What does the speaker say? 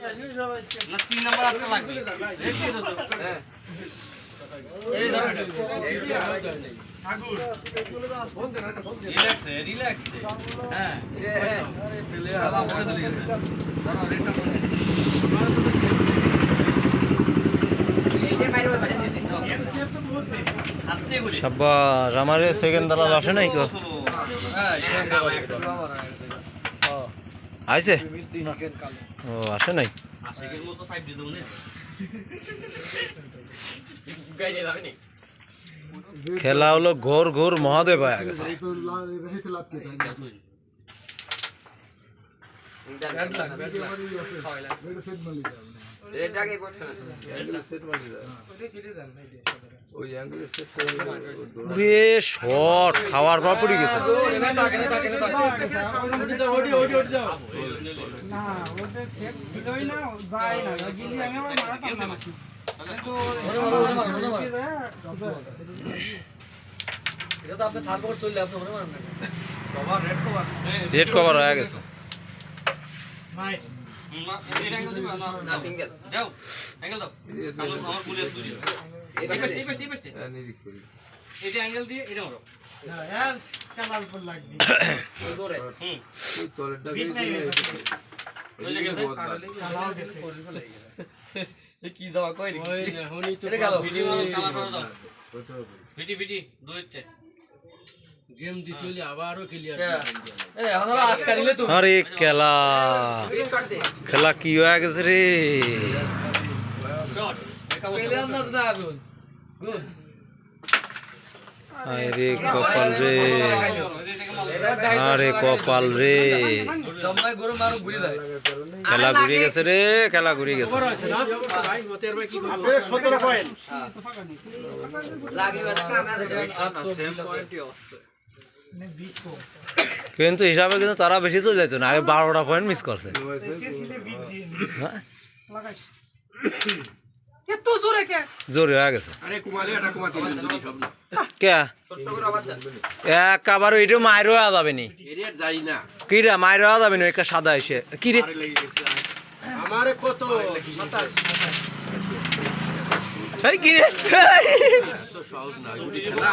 না 3 নাম্বার আটটা লাগবে এই দিয়ে দাও হ্যাঁ এই ধরো এটা আগুন রিল্যাক্স রিল্যাক্স হ্যাঁ আরে পেলে হালা বলে চলে গেছে দাঁড়াও রেটটা বলে এইটা বাইরে বাইরে দিয়ে দিন তো বহুত নেই আস্তে করে শাবাশ আমারে সেকেন্ড দালাল আসে নাই কো হ্যাঁ আইছে ও আসে নাই আশিকের মতো 5 দিয়ে দাও না গাইয়ে যাবে না খেলা হলো ঘোর ঘোর মহাদেব হয়ে গেছে শট খাওয়ার পর পড়ে গেছে রেড কভার হয়ে গেছে এটা অ্যাঙ্গেল দিয়ে এটা মারো কালার উপর লাগবে জোরে কি যাওয়া কই এটা গেল ভিডিও কালার করে দাও ভিটি ভিটি দুইতে গেম দিতে হইলে আবারও ক্লিয়ার এ আমরা আটকা দিলে তো আরে খেলা খেলা কি হয়ে গেছে রে শট পেলে আন্দাজ না আগুন গুড আরে কপাল রে আরে কপাল রে জম্মাই গরু মারো ঘুরে যায় খেলা ঘুরে গেছে রে খেলা ঘুরে গেছে ভাই মতের ভাই কি আপনি 17 পয়েন্ট লাগি বাদ কিন্তু হিসাবে কিন্তু তারা বেশি চলে যাইতো না আগে 12টা পয়েন্ট মিস করছে এত জোরে কে জোরে হয়ে গেছে আরে কুমালে এটা কুমাতে দুটি সব না কে ছোট করে আওয়াজ একবার ওইটা মায়ের হয়ে যাবে নি এরিয়া যাই না কি রে মায়ের হয়ে যাবে না একটা সাদা এসে কি রে আমারে কত 27 এই কি রে তো সহজ না গুটি খেলা